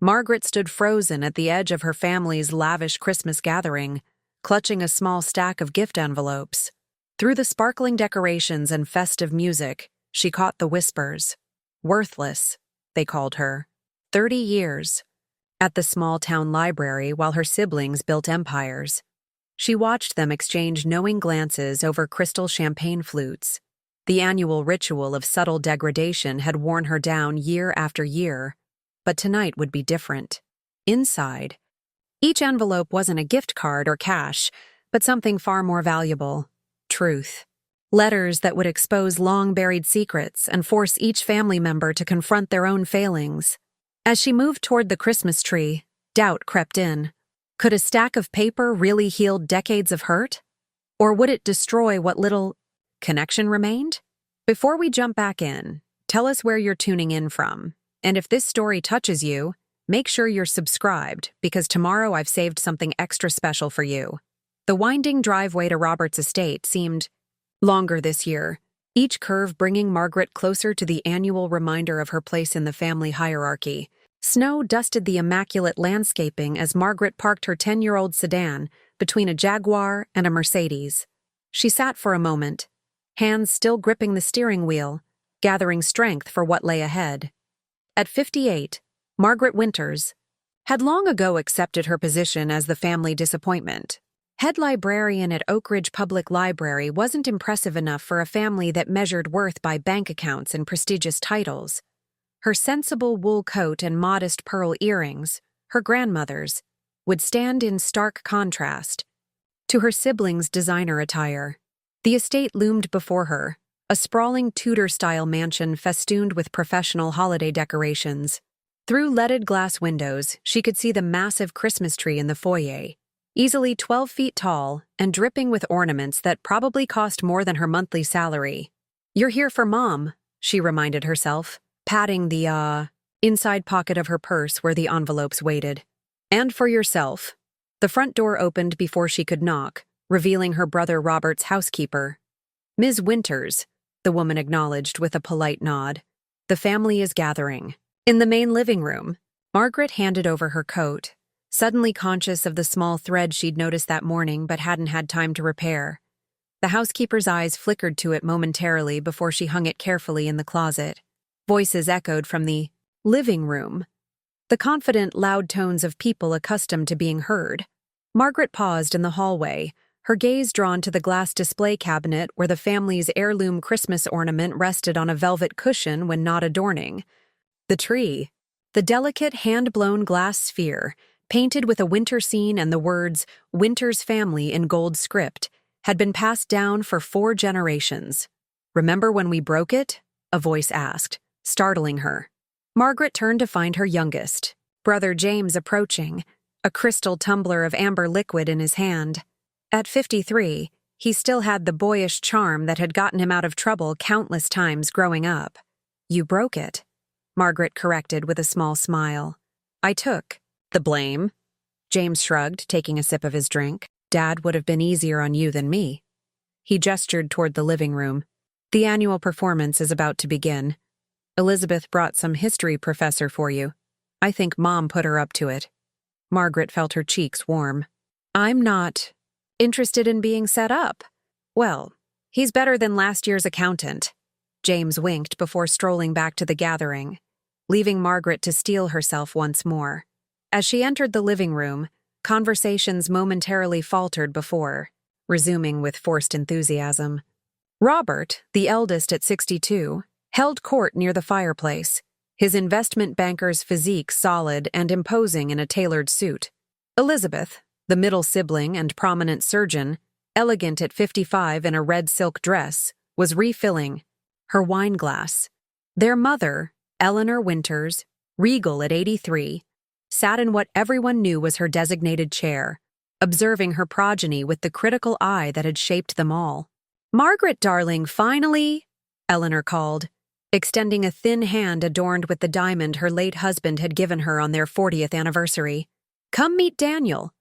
Margaret stood frozen at the edge of her family's lavish Christmas gathering, clutching a small stack of gift envelopes. Through the sparkling decorations and festive music, she caught the whispers. Worthless, they called her. 30 years. At the small-town library while her siblings built empires. She watched them exchange knowing glances over crystal champagne flutes. The annual ritual of subtle degradation had worn her down year after year, but tonight would be different. Inside, each envelope wasn't a gift card or cash, but something far more valuable: truth. Letters that would expose long-buried secrets and force each family member to confront their own failings. As she moved toward the Christmas tree, doubt crept in. Could a stack of paper really heal decades of hurt? Or would it destroy what little connection remained? Before we jump back in, tell us where you're tuning in from. And if this story touches you, make sure you're subscribed, because tomorrow I've saved something extra special for you. The winding driveway to Robert's estate seemed longer this year, each curve bringing Margaret closer to the annual reminder of her place in the family hierarchy. Snow dusted the immaculate landscaping as Margaret parked her 10-year-old sedan between a Jaguar and a Mercedes. She sat for a moment, hands still gripping the steering wheel, gathering strength for what lay ahead. At 58, Margaret Winters had long ago accepted her position as the family disappointment. Head librarian at Oak Ridge Public Library wasn't impressive enough for a family that measured worth by bank accounts and prestigious titles. Her sensible wool coat and modest pearl earrings, her grandmother's, would stand in stark contrast to her siblings' designer attire. The estate loomed before her, a sprawling Tudor-style mansion festooned with professional holiday decorations. Through leaded glass windows, she could see the massive Christmas tree in the foyer, easily 12 feet tall and dripping with ornaments that probably cost more than her monthly salary. "You're here for Mom," she reminded herself, patting the inside pocket of her purse where the envelopes waited. "And for yourself." The front door opened before she could knock, revealing her brother Robert's housekeeper. "Ms. Winters," the woman acknowledged with a polite nod. "The family is gathering." In the main living room, Margaret handed over her coat, suddenly conscious of the small thread she'd noticed that morning but hadn't had time to repair. The housekeeper's eyes flickered to it momentarily before she hung it carefully in the closet. Voices echoed from the living room, the confident, loud tones of people accustomed to being heard. Margaret paused in the hallway, her gaze drawn to the glass display cabinet where the family's heirloom Christmas ornament rested on a velvet cushion when not adorning. The tree, the delicate hand-blown glass sphere, painted with a winter scene and the words "Winter's Family" in gold script, had been passed down for 4 generations. "Remember when we broke it?" a voice asked, startling her. Margaret turned to find her youngest, brother James, approaching, a crystal tumbler of amber liquid in his hand. At 53, he still had the boyish charm that had gotten him out of trouble countless times growing up. "You broke it," Margaret corrected with a small smile. "I took the blame." James shrugged, taking a sip of his drink. "Dad would have been easier on you than me." He gestured toward the living room. "The annual performance is about to begin. Elizabeth brought some history professor for you. I think Mom put her up to it." Margaret felt her cheeks warm. "I'm not interested in being set up." "Well, he's better than last year's accountant." James winked before strolling back to the gathering, leaving Margaret to steel herself once more. As she entered the living room, conversations momentarily faltered before, resuming with forced enthusiasm. Robert, the eldest at 62, held court near the fireplace, his investment banker's physique solid and imposing in a tailored suit. Elizabeth, the middle sibling and prominent surgeon, elegant at 55 in a red silk dress, was refilling her wine glass. Their mother, Eleanor Winters, regal at 83, sat in what everyone knew was her designated chair, observing her progeny with the critical eye that had shaped them all. "Margaret, darling, finally," Eleanor called, extending a thin hand adorned with the diamond her late husband had given her on their 40th anniversary. "Come meet Daniel.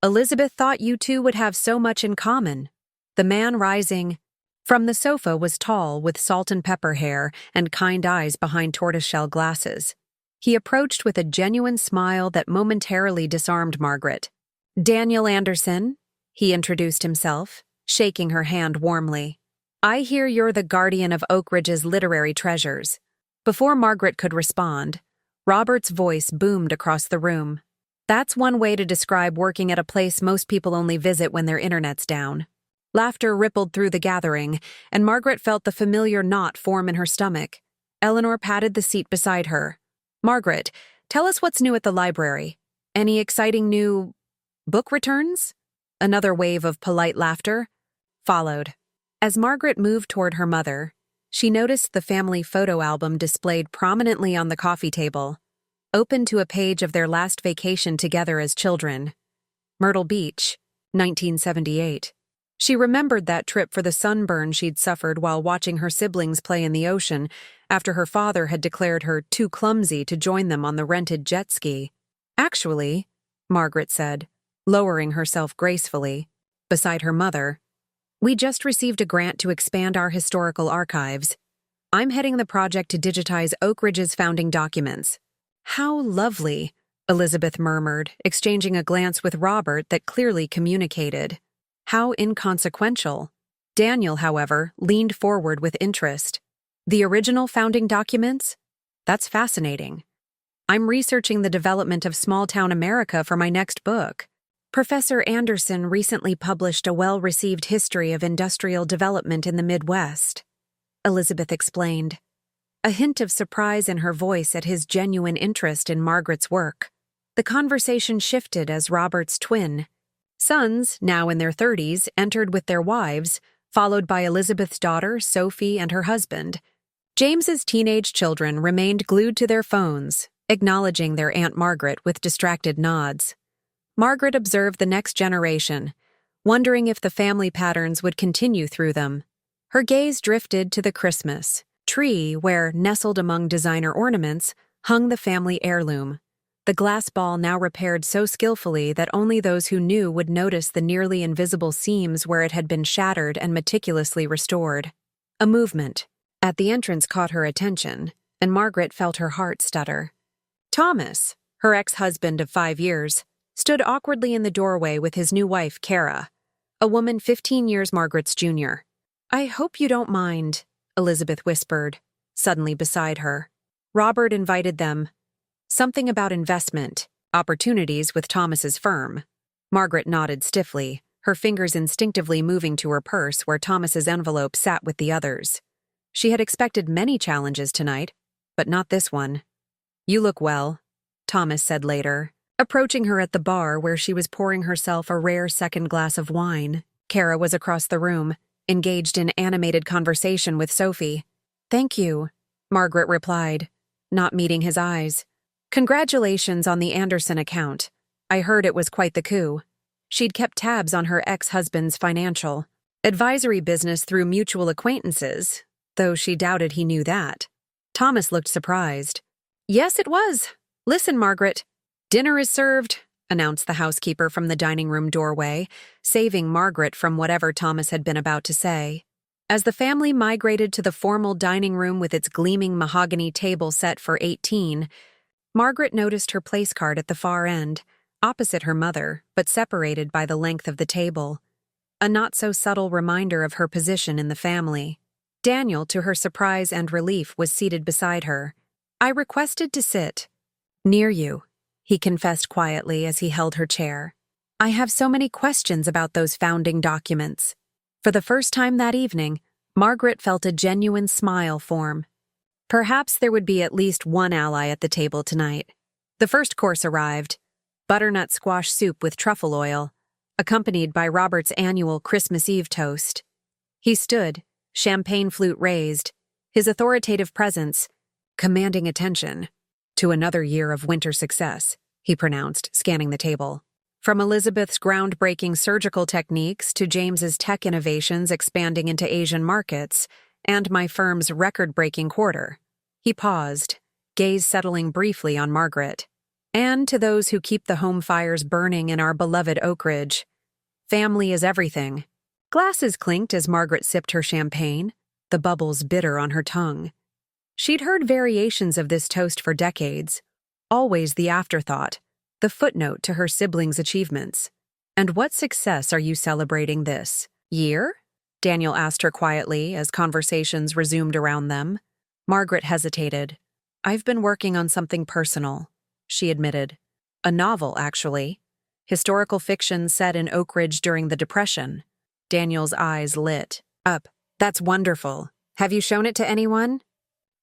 Elizabeth thought you two would have so much in common." The man rising from the sofa was tall, with salt and pepper hair and kind eyes behind tortoiseshell glasses. He approached with a genuine smile that momentarily disarmed Margaret. "Daniel Anderson," he introduced himself, shaking her hand warmly. "I hear you're the guardian of Oak Ridge's literary treasures." Before Margaret could respond, Robert's voice boomed across the room. "That's one way to describe working at a place most people only visit when their internet's down." Laughter rippled through the gathering, and Margaret felt the familiar knot form in her stomach. Eleanor patted the seat beside her. "Margaret, tell us what's new at the library. Any exciting new book returns?" Another wave of polite laughter followed. As Margaret moved toward her mother, she noticed the family photo album displayed prominently on the coffee table, open to a page of their last vacation together as children. Myrtle Beach, 1978. She remembered that trip for the sunburn she'd suffered while watching her siblings play in the ocean after her father had declared her too clumsy to join them on the rented jet ski. "Actually," Margaret said, lowering herself gracefully, beside her mother, "we just received a grant to expand our historical archives. I'm heading the project to digitize Oak Ridge's founding documents." "How lovely," Elizabeth murmured, exchanging a glance with Robert that clearly communicated. "How inconsequential." Daniel, however, leaned forward with interest. "The original founding documents? That's fascinating. I'm researching the development of small-town America for my next book. Professor Anderson recently published a well-received history of industrial development in the Midwest," Elizabeth explained, a hint of surprise in her voice at his genuine interest in Margaret's work. The conversation shifted as Robert's twin sons, now in their 30s, entered with their wives, followed by Elizabeth's daughter, Sophie, and her husband. James's teenage children remained glued to their phones, acknowledging their Aunt Margaret with distracted nods. Margaret observed the next generation, wondering if the family patterns would continue through them. Her gaze drifted to the Christmas tree where, nestled among designer ornaments, hung the family heirloom. The glass ball now repaired so skillfully that only those who knew would notice the nearly invisible seams where it had been shattered and meticulously restored. A movement at the entrance caught her attention, and Margaret felt her heart stutter. Thomas, her ex-husband of 5 years, stood awkwardly in the doorway with his new wife, Kara, a woman 15 years Margaret's junior. "I hope you don't mind," Elizabeth whispered, suddenly beside her. Robert invited them. Something about investment opportunities with Thomas's firm. Margaret nodded stiffly, her fingers instinctively moving to her purse where Thomas's envelope sat with the others. She had expected many challenges tonight, but not this one. "You look well," Thomas said later, approaching her at the bar where she was pouring herself a rare second glass of wine. Kara was across the room, engaged in animated conversation with Sophie. "Thank you," Margaret replied, not meeting his eyes. "Congratulations on the Anderson account. I heard it was quite the coup." She'd kept tabs on her ex-husband's financial advisory business through mutual acquaintances, though she doubted he knew that. Thomas looked surprised. "Yes, it was. Listen, Margaret. Dinner is served," announced the housekeeper from the dining room doorway, saving Margaret from whatever Thomas had been about to say. As the family migrated to the formal dining room with its gleaming mahogany table set for 18, Margaret noticed her place card at the far end, opposite her mother, but separated by the length of the table. A not-so-subtle reminder of her position in the family. Daniel, to her surprise and relief, was seated beside her. "I requested to sit near you," he confessed quietly as he held her chair. "I have so many questions about those founding documents." For the first time that evening, Margaret felt a genuine smile form. Perhaps there would be at least one ally at the table tonight. The first course arrived, butternut squash soup with truffle oil, accompanied by Robert's annual Christmas Eve toast. He stood, champagne flute raised, his authoritative presence commanding attention. "To another year of winter success," he pronounced, scanning the table. From Elizabeth's groundbreaking surgical techniques to James's tech innovations expanding into Asian markets, and my firm's record-breaking quarter. He paused, gaze settling briefly on Margaret. "And to those who keep the home fires burning in our beloved Oak Ridge. Family is everything." Glasses clinked as Margaret sipped her champagne, the bubbles bitter on her tongue. She'd heard variations of this toast for decades, always the afterthought, the footnote to her siblings' achievements. "And what success are you celebrating this year?" Daniel asked her quietly as conversations resumed around them. Margaret hesitated. "I've been working on something personal," she admitted. "A novel, actually. Historical fiction set in Oak Ridge during the Depression." Daniel's eyes lit up. "That's wonderful. Have you shown it to anyone?"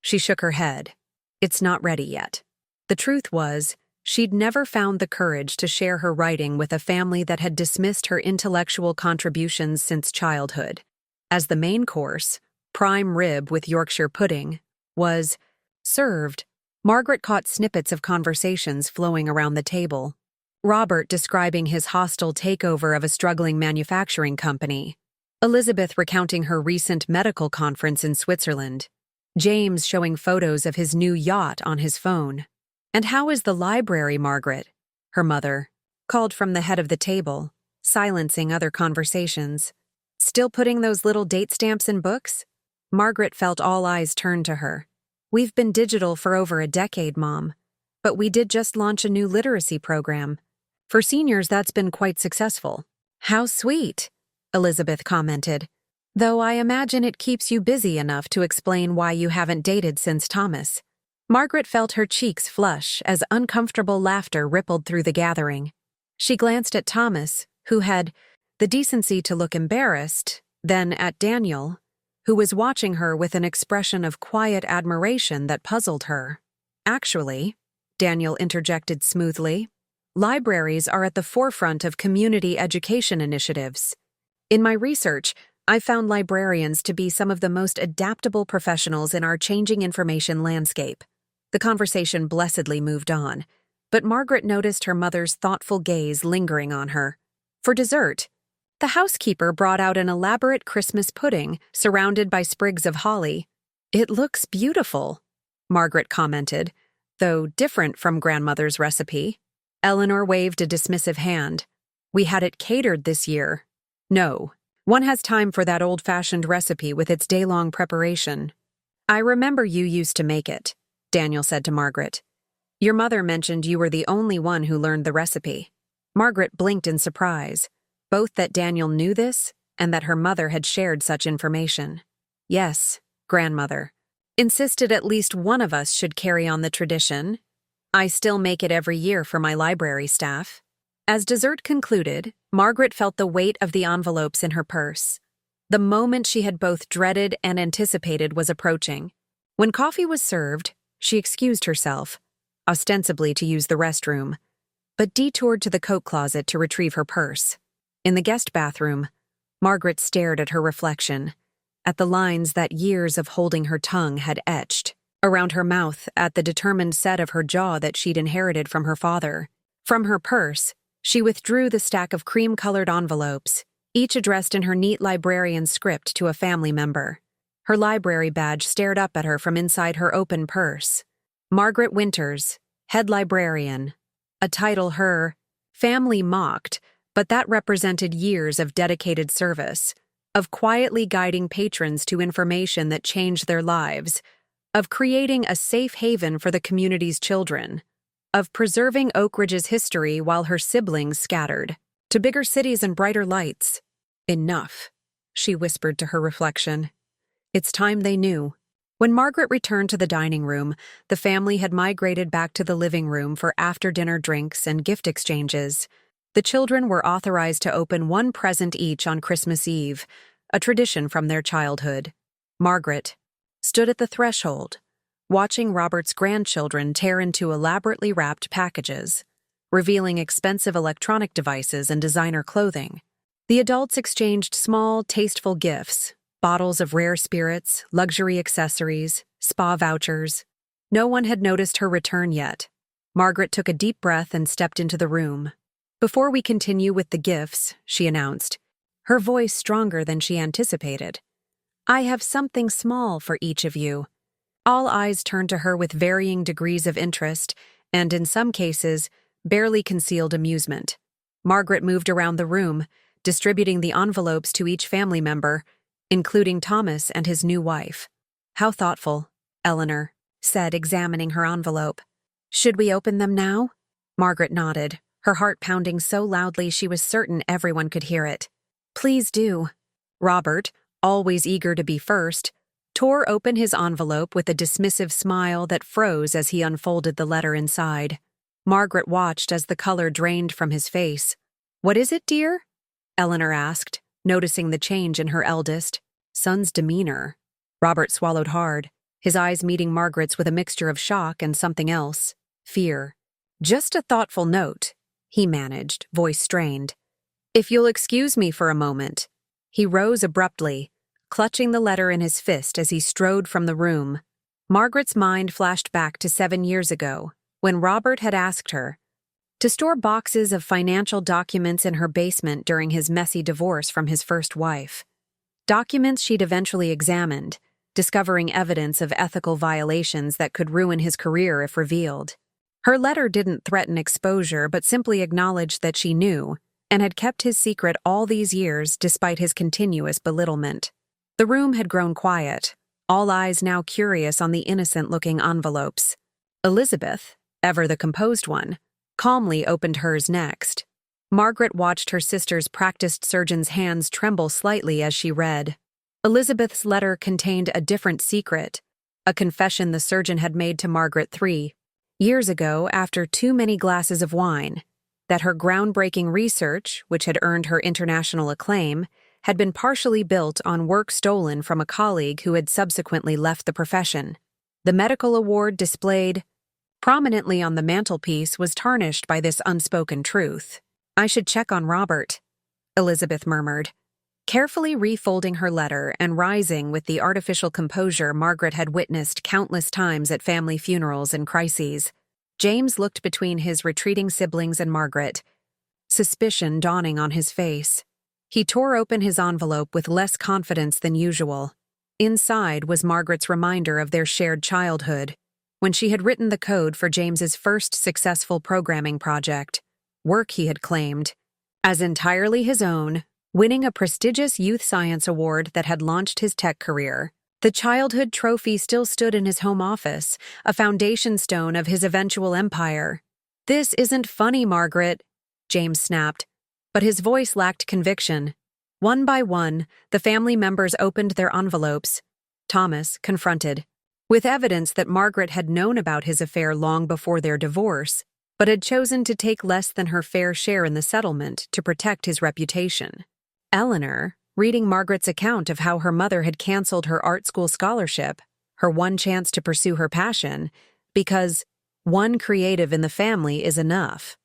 She shook her head. "It's not ready yet." The truth was, she'd never found the courage to share her writing with a family that had dismissed her intellectual contributions since childhood. As the main course, prime rib with Yorkshire pudding, was served, Margaret caught snippets of conversations flowing around the table. Robert describing his hostile takeover of a struggling manufacturing company. Elizabeth recounting her recent medical conference in Switzerland. James showing photos of his new yacht on his phone. "And how is the library, Margaret?" her mother called from the head of the table, silencing other conversations. "Still putting those little date stamps in books?" Margaret felt all eyes turn to her. "We've been digital for over a decade, Mom, but we did just launch a new literacy program. For seniors, that's been quite successful." "How sweet," Elizabeth commented. "Though I imagine it keeps you busy enough to explain why you haven't dated since Thomas." Margaret felt her cheeks flush as uncomfortable laughter rippled through the gathering. She glanced at Thomas, who had the decency to look embarrassed, then at Daniel, who was watching her with an expression of quiet admiration that puzzled her. "Actually," Daniel interjected smoothly, "libraries are at the forefront of community education initiatives. In my research, I found librarians to be some of the most adaptable professionals in our changing information landscape." The conversation blessedly moved on, but Margaret noticed her mother's thoughtful gaze lingering on her. For dessert, the housekeeper brought out an elaborate Christmas pudding surrounded by sprigs of holly. "It looks beautiful," Margaret commented, though different from grandmother's recipe. Eleanor waved a dismissive hand. "We had it catered this year." "No, one has time for that old-fashioned recipe with its day-long preparation." "I remember you used to make it," Daniel said to Margaret. "Your mother mentioned you were the only one who learned the recipe." Margaret blinked in surprise, both that Daniel knew this and that her mother had shared such information. "Yes, grandmother. Insisted at least one of us should carry on the tradition. I still make it every year for my library staff." As dessert concluded, Margaret felt the weight of the envelopes in her purse. The moment she had both dreaded and anticipated was approaching. When coffee was served, she excused herself, ostensibly to use the restroom, but detoured to the coat closet to retrieve her purse. In the guest bathroom, Margaret stared at her reflection, at the lines that years of holding her tongue had etched, around her mouth, at the determined set of her jaw that she'd inherited from her father. From her purse, she withdrew the stack of cream-colored envelopes, each addressed in her neat librarian script to a family member. Her library badge stared up at her from inside her open purse. Margaret Winters, head librarian. A title her family mocked, but that represented years of dedicated service, of quietly guiding patrons to information that changed their lives, of creating a safe haven for the community's children, of preserving Oak Ridge's history while her siblings scattered to bigger cities and brighter lights. "Enough," she whispered to her reflection. It's time they knew. When Margaret returned to the dining room, the family had migrated back to the living room for after-dinner drinks and gift exchanges. The children were authorized to open one present each on Christmas Eve, a tradition from their childhood. Margaret stood at the threshold, watching Robert's grandchildren tear into elaborately wrapped packages, revealing expensive electronic devices and designer clothing. The adults exchanged small, tasteful gifts, bottles of rare spirits, luxury accessories, spa vouchers. No one had noticed her return yet. Margaret took a deep breath and stepped into the room. "Before we continue with the gifts," she announced, her voice stronger than she anticipated, "I have something small for each of you." All eyes turned to her with varying degrees of interest and, in some cases, barely concealed amusement. Margaret moved around the room, distributing the envelopes to each family member, including Thomas and his new wife. "How thoughtful," Eleanor said, examining her envelope. Should we open them now? Margaret nodded, her heart pounding so loudly she was certain everyone could hear it. Please do. Robert, always eager to be first, tore open his envelope with a dismissive smile that froze as he unfolded the letter inside. Margaret watched as the color drained from his face. What is it, dear? Eleanor asked, noticing the change in her eldest son's demeanor. Robert swallowed hard, his eyes meeting Margaret's with a mixture of shock and something else, fear. Just a thoughtful note, he managed, voice strained. If you'll excuse me for a moment. He rose abruptly, clutching the letter in his fist as he strode from the room. Margaret's mind flashed back to 7 years ago, when Robert had asked her to store boxes of financial documents in her basement during his messy divorce from his first wife. Documents she'd eventually examined, discovering evidence of ethical violations that could ruin his career if revealed. Her letter didn't threaten exposure but simply acknowledged that she knew, and had kept his secret all these years despite his continuous belittlement. The room had grown quiet, all eyes now curious on the innocent-looking envelopes. Elizabeth, ever the composed one, calmly opened hers next. Margaret watched her sister's practiced surgeon's hands tremble slightly as she read. Elizabeth's letter contained a different secret, a confession the surgeon had made to Margaret 3 years ago after too many glasses of wine, that her groundbreaking research, which had earned her international acclaim, had been partially built on work stolen from a colleague who had subsequently left the profession. The medical award displayed prominently on the mantelpiece was tarnished by this unspoken truth. I should check on Robert, Elizabeth murmured, carefully refolding her letter and rising with the artificial composure Margaret had witnessed countless times at family funerals and crises. James looked between his retreating siblings and Margaret, suspicion dawning on his face. He tore open his envelope with less confidence than usual. Inside was Margaret's reminder of their shared childhood, when she had written the code for James's first successful programming project, work he had claimed as entirely his own, winning a prestigious youth science award that had launched his tech career. The childhood trophy still stood in his home office, a foundation stone of his eventual empire. This isn't funny, Margaret, James snapped, but his voice lacked conviction. One by one, the family members opened their envelopes. Thomas, confronted, with evidence that Margaret had known about his affair long before their divorce, but had chosen to take less than her fair share in the settlement to protect his reputation. Eleanor, reading Margaret's account of how her mother had canceled her art school scholarship, her one chance to pursue her passion, because one creative in the family is enough,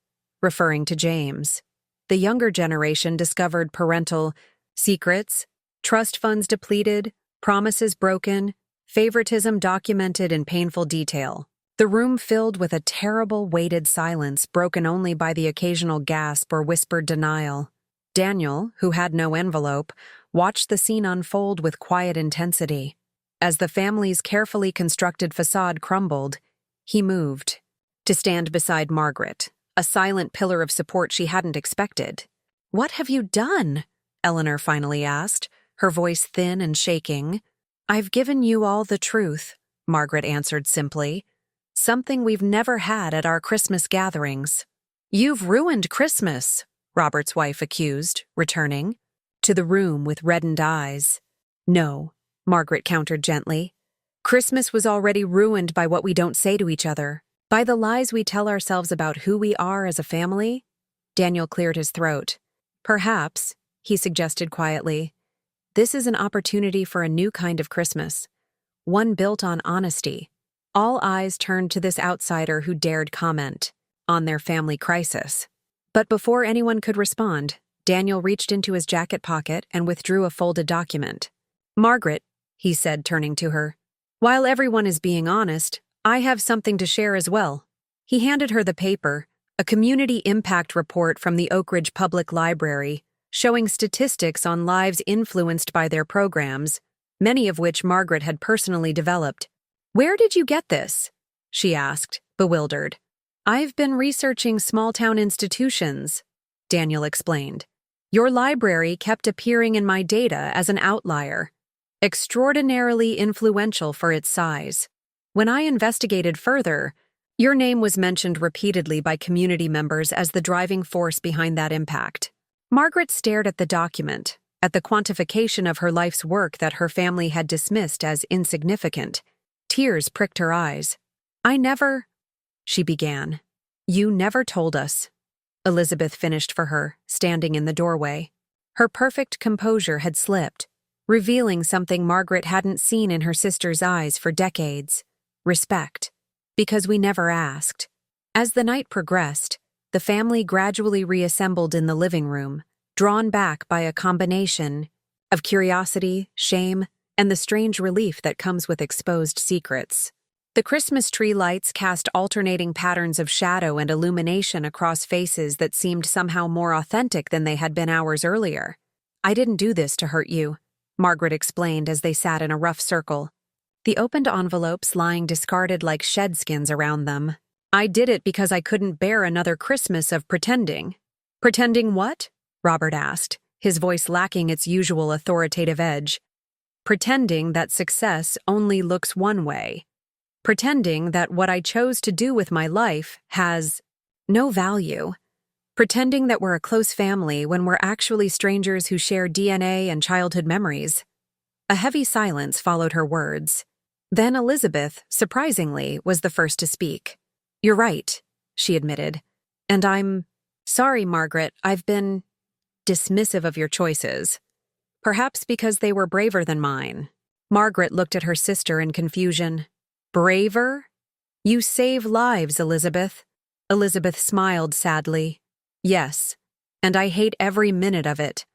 referring to James. The younger generation discovered parental secrets, trust funds depleted, promises broken, favoritism documented in painful detail. The room filled with a terrible, weighted silence broken only by the occasional gasp or whispered denial. Daniel, who had no envelope, watched the scene unfold with quiet intensity. As the family's carefully constructed facade crumbled, he moved to stand beside Margaret, a silent pillar of support she hadn't expected. "What have you done?" Eleanor finally asked, her voice thin and shaking. "I've given you all the truth," Margaret answered simply. "Something we've never had at our Christmas gatherings." "You've ruined Christmas," Robert's wife accused, returning to the room with reddened eyes. "No," Margaret countered gently. "Christmas was already ruined by what we don't say to each other, by the lies we tell ourselves about who we are as a family." Daniel cleared his throat. "Perhaps," he suggested quietly, "this is an opportunity for a new kind of Christmas, one built on honesty." All eyes turned to this outsider who dared comment on their family crisis. But before anyone could respond, Daniel reached into his jacket pocket and withdrew a folded document. "Margaret," he said, turning to her, "while everyone is being honest, I have something to share as well." He handed her the paper, a community impact report from the Oak Ridge Public Library, showing statistics on lives influenced by their programs, many of which Margaret had personally developed. "Where did you get this?" she asked, bewildered. "I've been researching small-town institutions," Daniel explained. "Your library kept appearing in my data as an outlier, extraordinarily influential for its size. When I investigated further, Your name was mentioned repeatedly by community members as the driving force behind that impact. Margaret stared at the document, at the quantification of her life's work that her family had dismissed as insignificant. Tears pricked her eyes. She began. You never told us. Elizabeth finished for her, standing in the doorway. Her perfect composure had slipped, revealing something Margaret hadn't seen in her sister's eyes for decades: respect. Because we never asked. As the night progressed, the family gradually reassembled in the living room, drawn back by a combination of curiosity, shame, and the strange relief that comes with exposed secrets. The Christmas tree lights cast alternating patterns of shadow and illumination across faces that seemed somehow more authentic than they had been hours earlier. I didn't do this to hurt you, Margaret explained as they sat in a rough circle, the opened envelopes lying discarded like shed skins around them. I did it because I couldn't bear another Christmas of pretending. Pretending what? Robert asked, his voice lacking its usual authoritative edge. Pretending that success only looks one way. Pretending that what I chose to do with my life has no value. Pretending that we're a close family when we're actually strangers who share DNA and childhood memories. A heavy silence followed her words. Then Elizabeth, surprisingly, was the first to speak. You're right, she admitted. And I'm sorry, Margaret, I've been dismissive of your choices. Perhaps because they were braver than mine. Margaret looked at her sister in confusion. Braver? You save lives, Elizabeth. Elizabeth smiled sadly. Yes, and I hate every minute of it.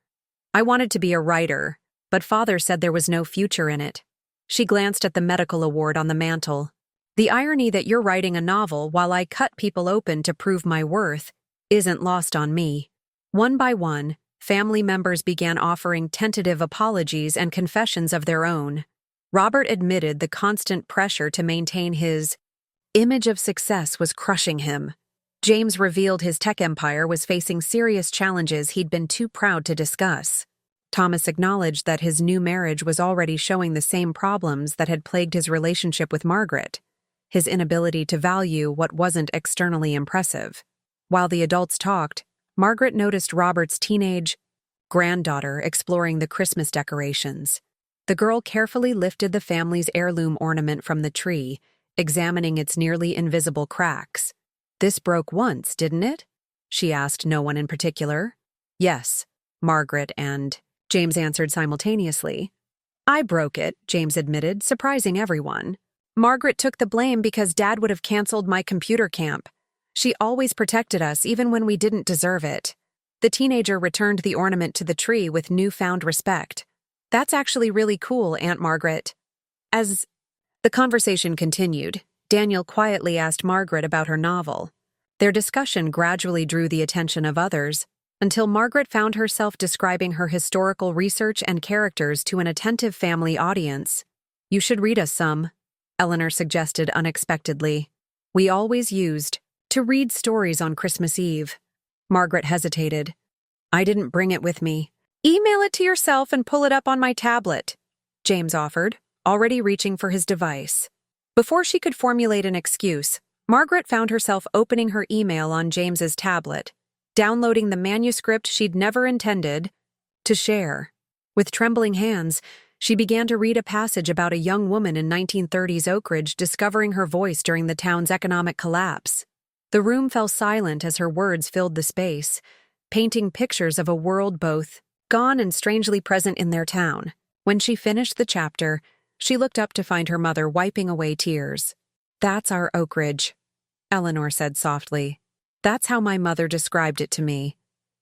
I wanted to be a writer, but Father said there was no future in it. She glanced at the medical award on the mantel. The irony that you're writing a novel while I cut people open to prove my worth isn't lost on me. One by one, family members began offering tentative apologies and confessions of their own. Robert admitted the constant pressure to maintain his image of success was crushing him. James revealed his tech empire was facing serious challenges he'd been too proud to discuss. Thomas acknowledged that his new marriage was already showing the same problems that had plagued his relationship with Margaret, his inability to value what wasn't externally impressive. While the adults talked, Margaret noticed Robert's teenage granddaughter exploring the Christmas decorations. The girl carefully lifted the family's heirloom ornament from the tree, examining its nearly invisible cracks. This broke once, didn't it? She asked no one in particular. Yes, Margaret and James answered simultaneously. I broke it, James admitted, surprising everyone. Margaret took the blame because Dad would have canceled my computer camp. She always protected us even when we didn't deserve it. The teenager returned the ornament to the tree with newfound respect. That's actually really cool, Aunt Margaret. As the conversation continued, Daniel quietly asked Margaret about her novel. Their discussion gradually drew the attention of others, until Margaret found herself describing her historical research and characters to an attentive family audience. You should read us some, Eleanor suggested unexpectedly. We always used to read stories on Christmas Eve. Margaret hesitated. I didn't bring it with me. Email it to yourself and pull it up on my tablet, James offered, already reaching for his device. Before she could formulate an excuse, Margaret found herself opening her email on James's tablet, downloading the manuscript she'd never intended to share. With trembling hands, she began to read a passage about a young woman in 1930s Oak Ridge discovering her voice during the town's economic collapse. The room fell silent as her words filled the space, painting pictures of a world both gone and strangely present in their town. When she finished the chapter, she looked up to find her mother wiping away tears. That's our Oak Ridge, Eleanor said softly. That's how my mother described it to me.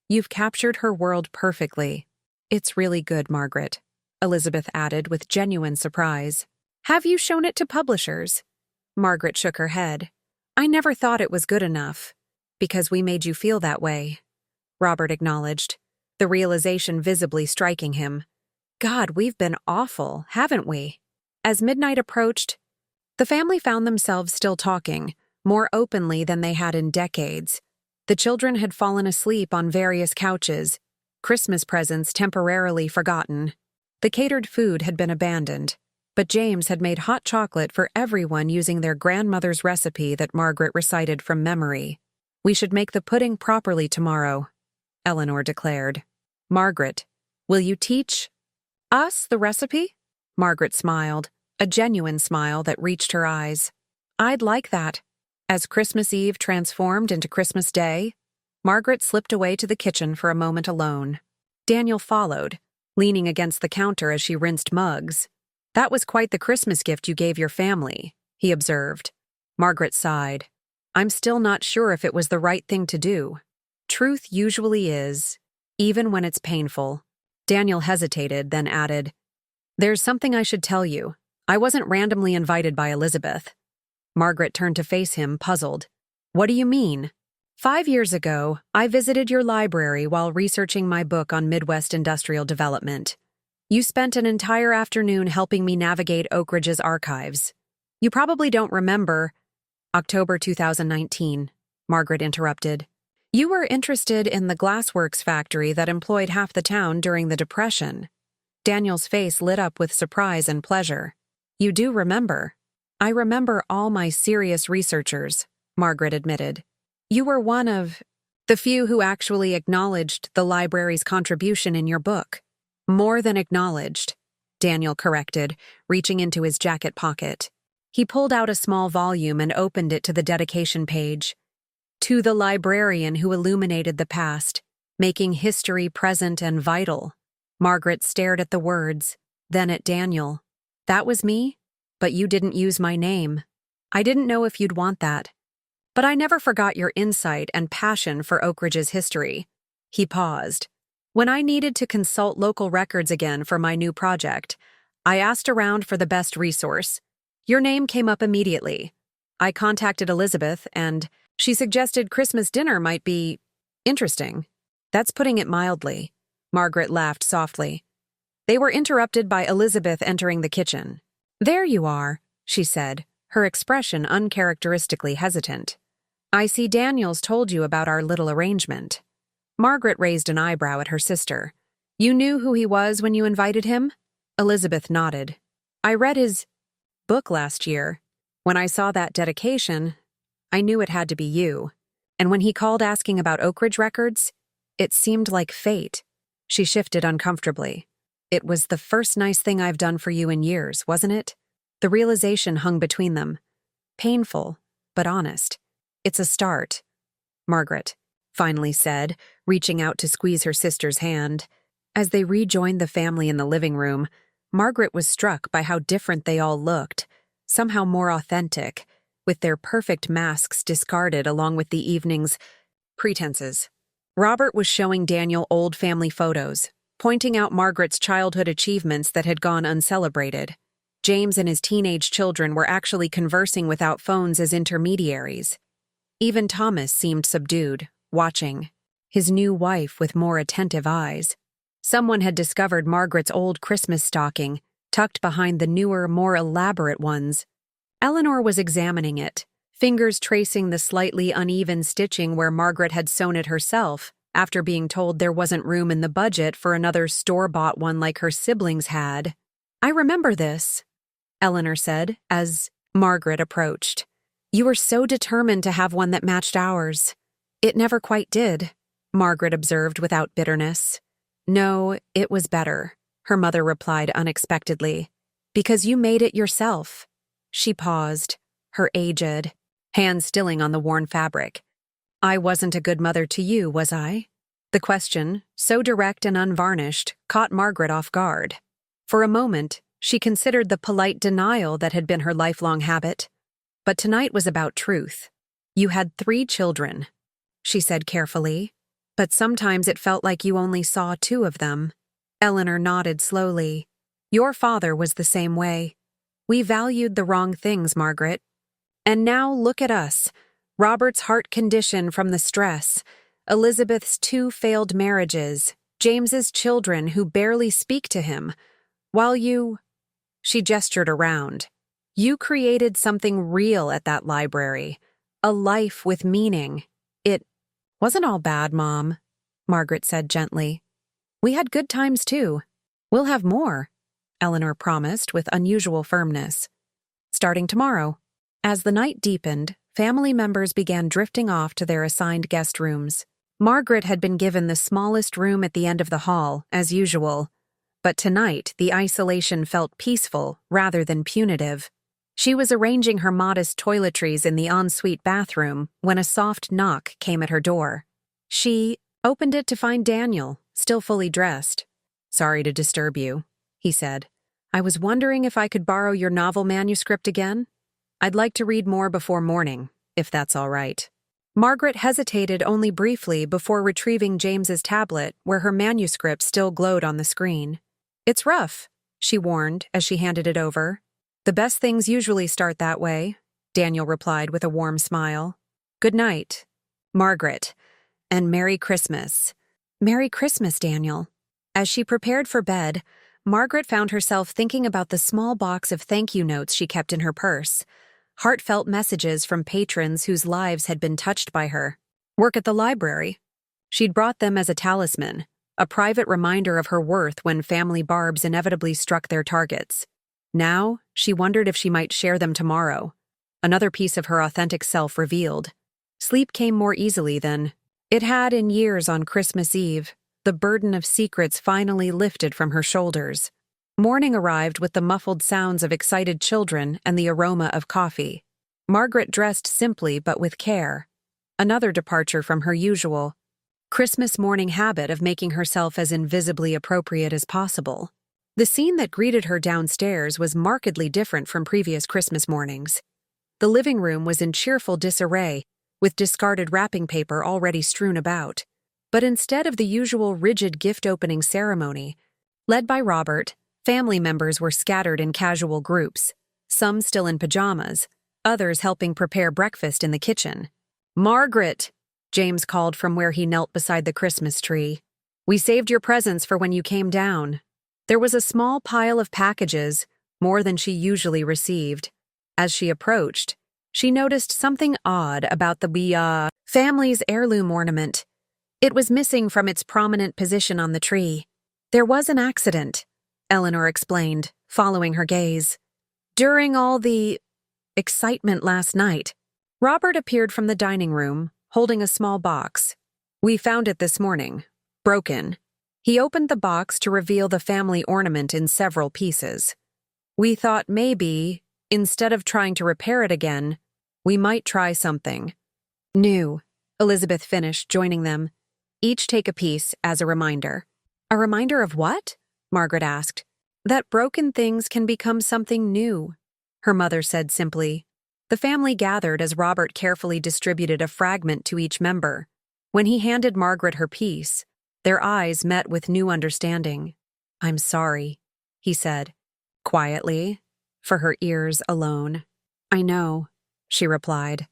You've captured her world perfectly. It's really good, Margaret, Elizabeth added with genuine surprise. Have you shown it to publishers? Margaret shook her head. I never thought it was good enough. Because we made you feel that way, Robert acknowledged, the realization visibly striking him. God, we've been awful, haven't we? As midnight approached, the family found themselves still talking, more openly than they had in decades. The children had fallen asleep on various couches, Christmas presents temporarily forgotten. The catered food had been abandoned. But James had made hot chocolate for everyone using their grandmother's recipe that Margaret recited from memory. "We should make the pudding properly tomorrow," Eleanor declared. "Margaret, will you teach us the recipe?" Margaret smiled, a genuine smile that reached her eyes. "I'd like that." As Christmas Eve transformed into Christmas Day, Margaret slipped away to the kitchen for a moment alone. Daniel followed, leaning against the counter as she rinsed mugs. "That was quite the Christmas gift you gave your family," he observed. Margaret sighed. "I'm still not sure if it was the right thing to do. Truth usually is, even when it's painful." Daniel hesitated, then added, "There's something I should tell you. I wasn't randomly invited by Elizabeth." Margaret turned to face him, puzzled. "What do you mean?" "5 years ago, I visited your library while researching my book on Midwest industrial development. You spent an entire afternoon helping me navigate Oak Ridge's archives. You probably don't remember—" "October 2019, Margaret interrupted. "You were interested in the glassworks factory that employed half the town during the Depression." Daniel's face lit up with surprise and pleasure. "You do remember." "I remember all my serious researchers," Margaret admitted. "You were one of the few who actually acknowledged the library's contribution in your book." "More than acknowledged," Daniel corrected, reaching into his jacket pocket. He pulled out a small volume and opened it to the dedication page. "To the librarian who illuminated the past, making history present and vital." Margaret stared at the words, then at Daniel. "That was me? But you didn't use my name. I didn't know if you'd want that. But I never forgot your insight and passion for Oak Ridge's history." He paused. "When I needed to consult local records again for my new project, I asked around for the best resource. Your name came up immediately. I contacted Elizabeth, and she suggested Christmas dinner might be interesting." "That's putting it mildly." Margaret laughed softly. They were interrupted by Elizabeth entering the kitchen. "There you are," she said, her expression uncharacteristically hesitant. "I see Daniel's told you about our little arrangement." Margaret raised an eyebrow at her sister. "You knew who he was when you invited him?" Elizabeth nodded. "I read his book last year. When I saw that dedication, I knew it had to be you. And when he called asking about Oak Ridge records, it seemed like fate." She shifted uncomfortably. "It was the first nice thing I've done for you in years, wasn't it?" The realization hung between them. Painful, but honest. "It's a start," Margaret finally said, reaching out to squeeze her sister's hand. As they rejoined the family in the living room, Margaret was struck by how different they all looked, somehow more authentic, with their perfect masks discarded along with the evening's pretenses. Robert was showing Daniel old family photos, pointing out Margaret's childhood achievements that had gone uncelebrated. James and his teenage children were actually conversing without phones as intermediaries. Even Thomas seemed subdued, watching, his new wife with more attentive eyes. Someone had discovered Margaret's old Christmas stocking, tucked behind the newer, more elaborate ones. Eleanor was examining it, fingers tracing the slightly uneven stitching where Margaret had sewn it herself, after being told there wasn't room in the budget for another store-bought one like her siblings had. "I remember this," Eleanor said, as Margaret approached. "You were so determined to have one that matched ours." "It never quite did," Margaret observed without bitterness. "No, it was better," her mother replied unexpectedly. "Because you made it yourself." She paused, her aged hand stilling on the worn fabric. "I wasn't a good mother to you, was I?" The question, so direct and unvarnished, caught Margaret off guard. For a moment, she considered the polite denial that had been her lifelong habit. But tonight was about truth. "You had 3 children," she said carefully, "but sometimes it felt like you only saw 2 of them." Eleanor nodded slowly. "Your father was the same way. We valued the wrong things, Margaret. And now look at us. Robert's heart condition from the stress, Elizabeth's 2 failed marriages, James's children who barely speak to him. While you—" She gestured around. "You created something real at that library, a life with meaning. It wasn't all bad, Mom," Margaret said gently. "We had good times too. We'll have more." Eleanor promised with unusual firmness. Starting tomorrow. As the night deepened, family members began drifting off to their assigned guest rooms. Margaret had been given the smallest room at the end of the hall, as usual, but tonight the isolation felt peaceful rather than punitive. She was arranging her modest toiletries in the ensuite bathroom when a soft knock came at her door. She opened it to find Daniel, still fully dressed. "Sorry to disturb you," he said. "I was wondering if I could borrow your novel manuscript again? I'd like to read more before morning, if that's all right." Margaret hesitated only briefly before retrieving James's tablet, where her manuscript still glowed on the screen. "It's rough," she warned as she handed it over. "The best things usually start that way," Daniel replied with a warm smile. "Good night, Margaret, and Merry Christmas." "Merry Christmas, Daniel." As she prepared for bed, Margaret found herself thinking about the small box of thank you notes she kept in her purse. Heartfelt messages from patrons whose lives had been touched by her. Work at the library. She'd brought them as a talisman, a private reminder of her worth when family barbs inevitably struck their targets. Now, she wondered if she might share them tomorrow. Another piece of her authentic self revealed. Sleep came more easily than it had in years on Christmas Eve. The burden of secrets finally lifted from her shoulders. Morning arrived with the muffled sounds of excited children and the aroma of coffee. Margaret dressed simply but with care. Another departure from her usual Christmas morning habit of making herself as invisibly appropriate as possible. The scene that greeted her downstairs was markedly different from previous Christmas mornings. The living room was in cheerful disarray, with discarded wrapping paper already strewn about. But instead of the usual rigid gift-opening ceremony, led by Robert, family members were scattered in casual groups, some still in pajamas, others helping prepare breakfast in the kitchen. "Margaret!" James called from where he knelt beside the Christmas tree. "We saved your presents for when you came down." There was a small pile of packages, more than she usually received. As she approached, she noticed something odd about the family's heirloom ornament. It was missing from its prominent position on the tree. "There was an accident," Eleanor explained, following her gaze. "During all the excitement last night, Robert appeared from the dining room, holding a small box. We found it this morning, broken." He opened the box to reveal the family ornament in several pieces. "We thought maybe, instead of trying to repair it again, we might try something new," Elizabeth finished, joining them. "Each take a piece as a reminder." "A reminder of what?" Margaret asked. "That broken things can become something new," her mother said simply. The family gathered as Robert carefully distributed a fragment to each member. When he handed Margaret her piece, their eyes met with new understanding. "I'm sorry," he said, quietly, for her ears alone. "I know," she replied.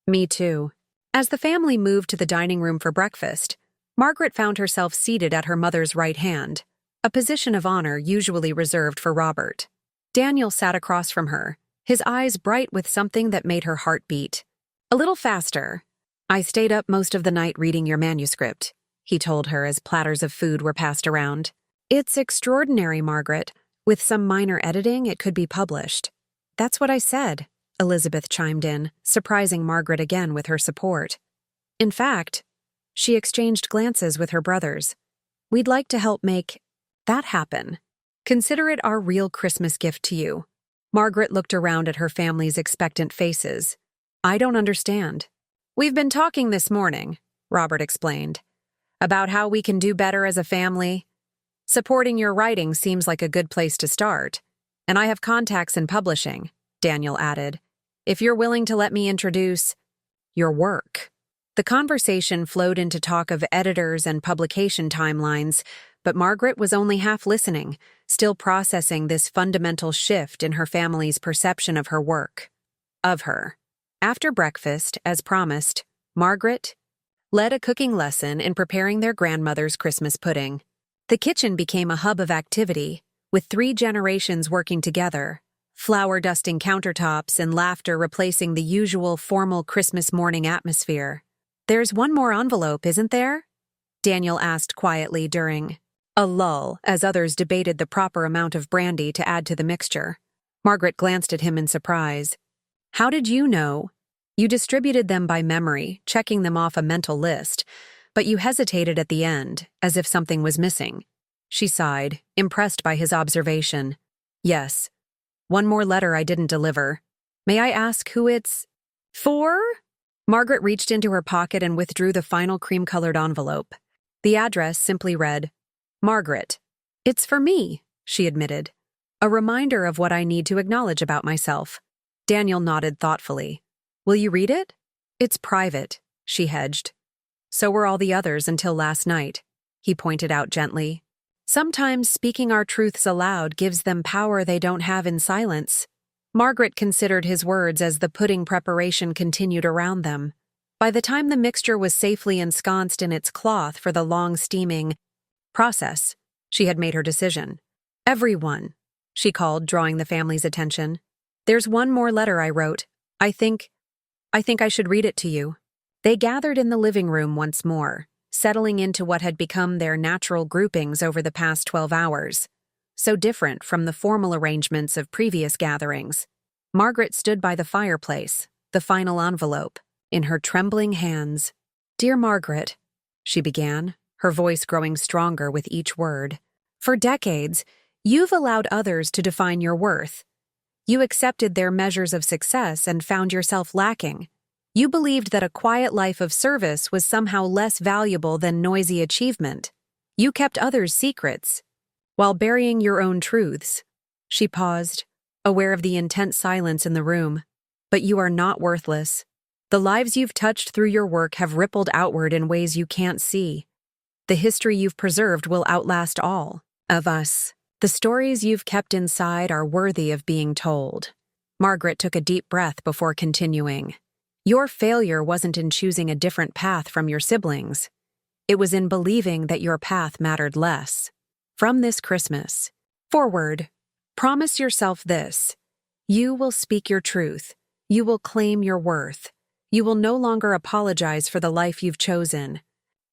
"Me too." As the family moved to the dining room for breakfast, Margaret found herself seated at her mother's right hand, a position of honor usually reserved for Robert. Daniel sat across from her, his eyes bright with something that made her heart beat. "A little faster. I stayed up most of the night reading your manuscript," he told her as platters of food were passed around. "It's extraordinary, Margaret. With some minor editing, it could be published." "That's what I said," Elizabeth chimed in, surprising Margaret again with her support. In fact, she exchanged glances with her brothers. "We'd like to help make that happen. Consider it our real Christmas gift to you." Margaret looked around at her family's expectant faces. "I don't understand." "We've been talking this morning," Robert explained, "about how we can do better as a family. Supporting your writing seems like a good place to start, and I have contacts in publishing," Daniel added. "If you're willing to let me introduce your work." The conversation flowed into talk of editors and publication timelines, but Margaret was only half listening, still processing this fundamental shift in her family's perception of her work. Of her. After breakfast, as promised, Margaret led a cooking lesson in preparing their grandmother's Christmas pudding. The kitchen became a hub of activity, with 3 generations working together, flour dusting countertops and laughter replacing the usual formal Christmas morning atmosphere. "There's one more envelope, isn't there?" Daniel asked quietly during A lull as others debated the proper amount of brandy to add to the mixture. Margaret glanced at him in surprise. How did you know? You distributed them by memory, checking them off a mental list, but you hesitated at the end, as if something was missing. She sighed, impressed by his observation. Yes. One more letter I didn't deliver. May I ask who it's for? Margaret reached into her pocket and withdrew the final cream-colored envelope. The address simply read, Margaret. It's for me, she admitted. A reminder of what I need to acknowledge about myself. Daniel nodded thoughtfully. Will you read it? It's private, she hedged. So were all the others until last night, he pointed out gently. Sometimes speaking our truths aloud gives them power they don't have in silence. Margaret considered his words as the pudding preparation continued around them. By the time the mixture was safely ensconced in its cloth for the long steaming process, she had made her decision. Everyone, she called, drawing the family's attention. There's one more letter I wrote. I think I should read it to you. They gathered in the living room once more, settling into what had become their natural groupings over the past 12 hours. So different from the formal arrangements of previous gatherings. Margaret stood by the fireplace, the final envelope, in her trembling hands. Dear Margaret, she began, her voice growing stronger with each word. For decades, you've allowed others to define your worth. You accepted their measures of success and found yourself lacking. You believed that a quiet life of service was somehow less valuable than noisy achievement. You kept others' secrets, while burying your own truths. She paused, aware of the intense silence in the room. But you are not worthless. The lives you've touched through your work have rippled outward in ways you can't see. The history you've preserved will outlast all of us. The stories you've kept inside are worthy of being told. Margaret took a deep breath before continuing. Your failure wasn't in choosing a different path from your siblings. It was in believing that your path mattered less. From this Christmas forward, promise yourself this. You will speak your truth. You will claim your worth. You will no longer apologize for the life you've chosen.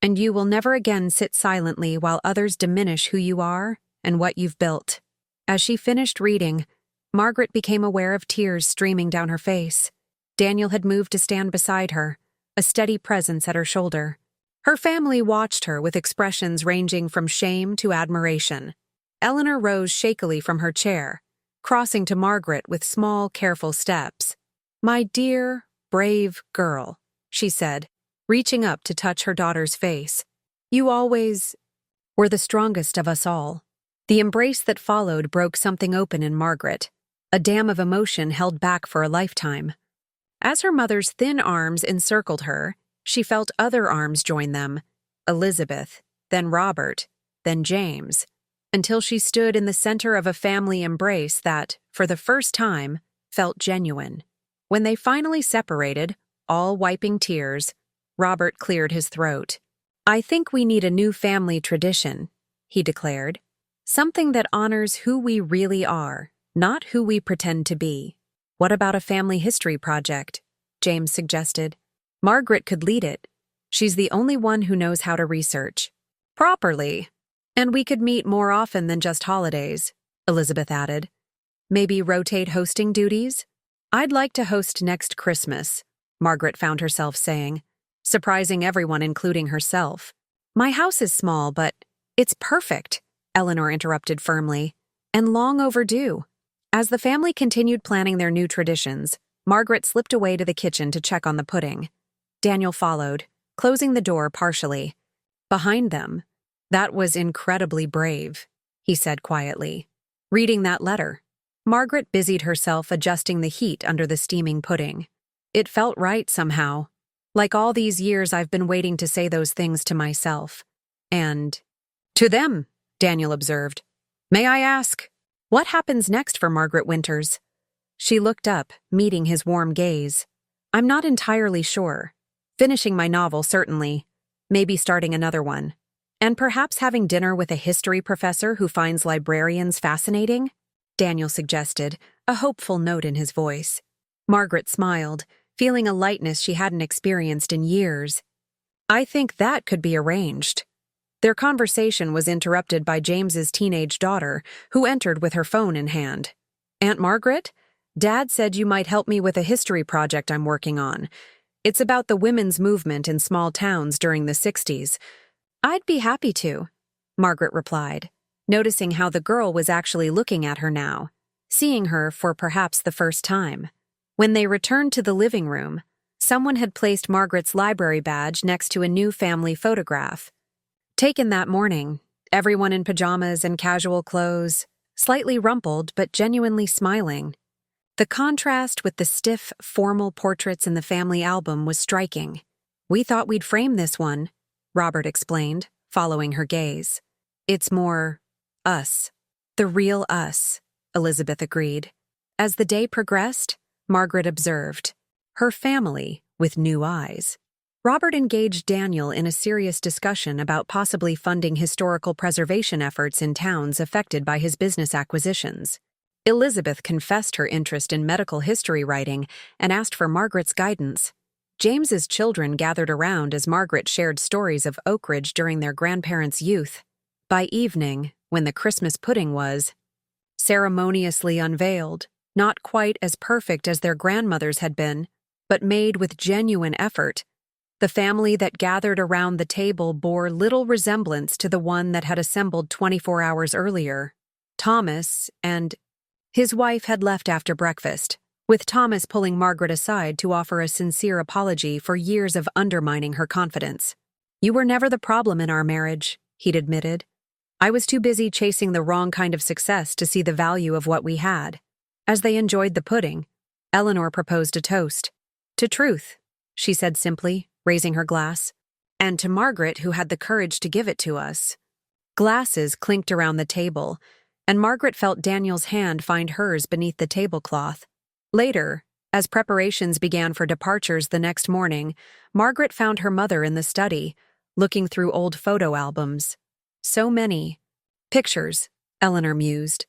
And you will never again sit silently while others diminish who you are and what you've built. As she finished reading, Margaret became aware of tears streaming down her face. Daniel had moved to stand beside her, a steady presence at her shoulder. Her family watched her with expressions ranging from shame to admiration. Eleanor rose shakily from her chair, crossing to Margaret with small, careful steps. My dear, brave girl, she said, reaching up to touch her daughter's face. You always were the strongest of us all. The embrace that followed broke something open in Margaret, a dam of emotion held back for a lifetime. As her mother's thin arms encircled her, she felt other arms join them, Elizabeth, then Robert, then James, until she stood in the center of a family embrace that, for the first time, felt genuine. When they finally separated, all wiping tears, Robert cleared his throat. I think we need a new family tradition, he declared. Something that honors who we really are, not who we pretend to be. What about a family history project? James suggested. Margaret could lead it. She's the only one who knows how to research. Properly. And we could meet more often than just holidays, Elizabeth added. Maybe rotate hosting duties? I'd like to host next Christmas, Margaret found herself saying, surprising everyone including herself. My house is small, but it's perfect, Eleanor interrupted firmly, and long overdue. As the family continued planning their new traditions, Margaret slipped away to the kitchen to check on the pudding. Daniel followed, closing the door partially. Behind them, that was incredibly brave, he said quietly. Reading that letter, Margaret busied herself adjusting the heat under the steaming pudding. It felt right somehow. Like all these years I've been waiting to say those things to myself. And to them, Daniel observed. May I ask, what happens next for Margaret Winters? She looked up, meeting his warm gaze. I'm not entirely sure. Finishing my novel, certainly. Maybe starting another one. And perhaps having dinner with a history professor who finds librarians fascinating? Daniel suggested, a hopeful note in his voice. Margaret smiled, feeling a lightness she hadn't experienced in years. I think that could be arranged. Their conversation was interrupted by James's teenage daughter, who entered with her phone in hand. "Aunt Margaret? Dad said you might help me with a history project I'm working on. It's about the women's movement in small towns during the 60s. "I'd be happy to," Margaret replied, noticing how the girl was actually looking at her now, seeing her for perhaps the first time. When they returned to the living room, someone had placed Margaret's library badge next to a new family photograph. Taken that morning, everyone in pajamas and casual clothes, slightly rumpled but genuinely smiling. The contrast with the stiff, formal portraits in the family album was striking. "We thought we'd frame this one," Robert explained, following her gaze. "It's more us. The real us," Elizabeth agreed. As the day progressed, Margaret observed her family with new eyes. Robert engaged Daniel in a serious discussion about possibly funding historical preservation efforts in towns affected by his business acquisitions. Elizabeth confessed her interest in medical history writing and asked for Margaret's guidance. James's children gathered around as Margaret shared stories of Oak Ridge during their grandparents' youth. By evening, when the Christmas pudding was ceremoniously unveiled, not quite as perfect as their grandmothers had been, but made with genuine effort, the family that gathered around the table bore little resemblance to the one that had assembled 24 hours earlier. Thomas and his wife had left after breakfast, with Thomas pulling Margaret aside to offer a sincere apology for years of undermining her confidence. "You were never the problem in our marriage," he'd admitted. "I was too busy chasing the wrong kind of success to see the value of what we had." As they enjoyed the pudding, Eleanor proposed a toast. "To truth," she said simply, raising her glass, "and to Margaret, who had the courage to give it to us." Glasses clinked around the table, and Margaret felt Daniel's hand find hers beneath the tablecloth. Later, as preparations began for departures the next morning, Margaret found her mother in the study, looking through old photo albums. "So many pictures," Eleanor mused.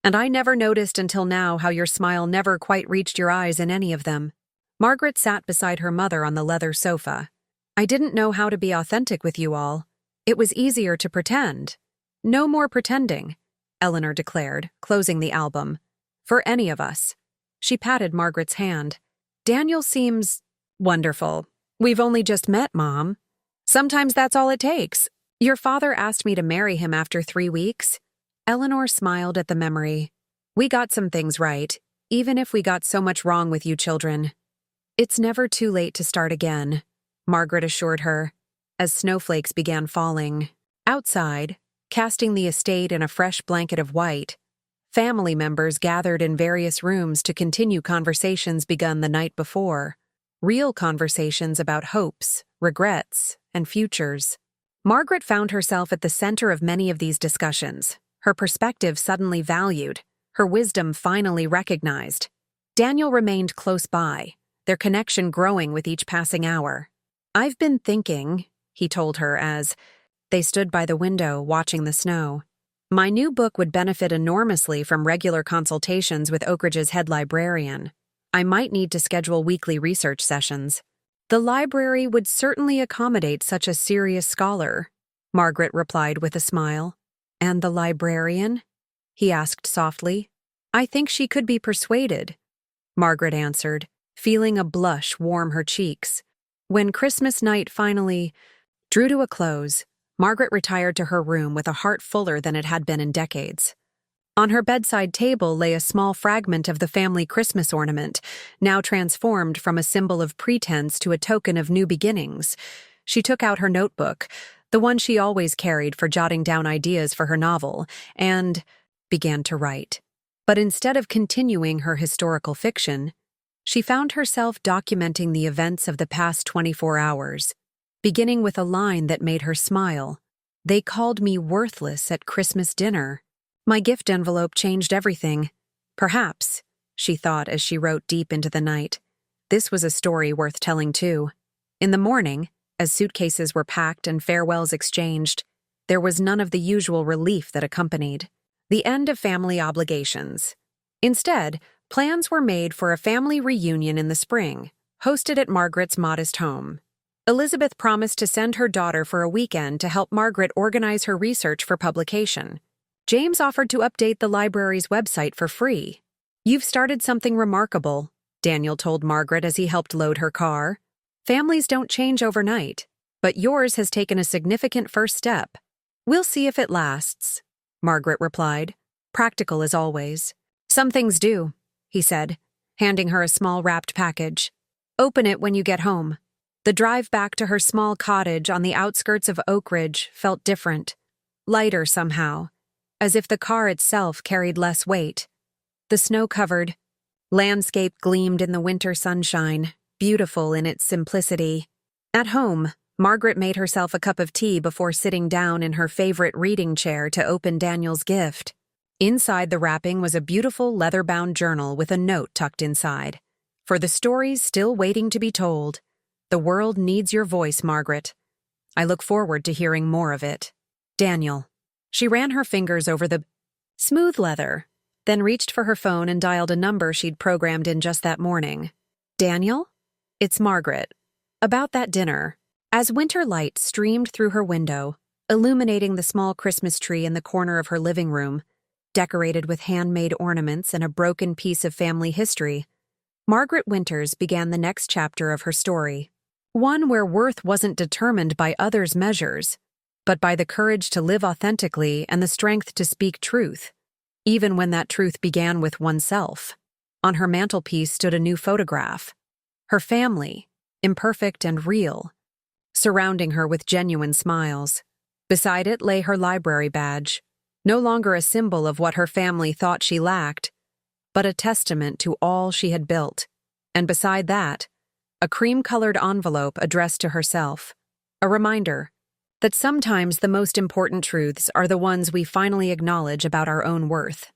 "And I never noticed until now how your smile never quite reached your eyes in any of them." Margaret sat beside her mother on the leather sofa. "I didn't know how to be authentic with you all. It was easier to pretend." "No more pretending," Eleanor declared, closing the album. "For any of us." She patted Margaret's hand. "Daniel seems wonderful. We've only just met, Mom. Sometimes that's all it takes. Your father asked me to marry him after 3 weeks." Eleanor smiled at the memory. "We got some things right, even if we got so much wrong with you children." "It's never too late to start again," Margaret assured her, as snowflakes began falling. Outside, casting the estate in a fresh blanket of white, family members gathered in various rooms to continue conversations begun the night before. Real conversations about hopes, regrets, and futures. Margaret found herself at the center of many of these discussions, her perspective suddenly valued, her wisdom finally recognized. Daniel remained close by, their connection growing with each passing hour. "I've been thinking," he told her as they stood by the window watching the snow. "My new book would benefit enormously from regular consultations with Oak Ridge's head librarian. I might need to schedule weekly research sessions." "The library would certainly accommodate such a serious scholar," Margaret replied with a smile. "And the librarian?" he asked softly. "I think she could be persuaded," Margaret answered, feeling a blush warm her cheeks. When Christmas night finally drew to a close, Margaret retired to her room with a heart fuller than it had been in decades. On her bedside table lay a small fragment of the family Christmas ornament, now transformed from a symbol of pretense to a token of new beginnings. She took out her notebook, the one she always carried for jotting down ideas for her novel, and began to write. But instead of continuing her historical fiction, she found herself documenting the events of the past 24 hours, beginning with a line that made her smile. "They called me worthless at Christmas dinner. My gift envelope changed everything. Perhaps," she thought as she wrote deep into the night, "this was a story worth telling too." In the morning, as suitcases were packed and farewells exchanged, there was none of the usual relief that accompanied the end of family obligations. Instead, plans were made for a family reunion in the spring, hosted at Margaret's modest home. Elizabeth promised to send her daughter for a weekend to help Margaret organize her research for publication. James offered to update the library's website for free. "You've started something remarkable," Daniel told Margaret as he helped load her car. "Families don't change overnight, but yours has taken a significant first step." "We'll see if it lasts," Margaret replied, practical as always. "Some things do," he said, handing her a small wrapped package. "Open it when you get home." The drive back to her small cottage on the outskirts of Oak Ridge felt different, lighter somehow, as if the car itself carried less weight. The snow-covered landscape gleamed in the winter sunshine, beautiful in its simplicity. At home, Margaret made herself a cup of tea before sitting down in her favorite reading chair to open Daniel's gift. Inside the wrapping was a beautiful leather-bound journal with a note tucked inside. "For the stories still waiting to be told. The world needs your voice, Margaret. I look forward to hearing more of it. Daniel." She ran her fingers over the smooth leather, then reached for her phone and dialed a number she'd programmed in just that morning. "Daniel? It's Margaret. About that dinner." As winter light streamed through her window, illuminating the small Christmas tree in the corner of her living room, decorated with handmade ornaments and a broken piece of family history, Margaret Winters began the next chapter of her story. One where worth wasn't determined by others' measures, but by the courage to live authentically and the strength to speak truth, even when that truth began with oneself. On her mantelpiece stood a new photograph. Her family, imperfect and real, surrounding her with genuine smiles. Beside it lay her library badge, no longer a symbol of what her family thought she lacked, but a testament to all she had built. And beside that, a cream-colored envelope addressed to herself, a reminder that sometimes the most important truths are the ones we finally acknowledge about our own worth.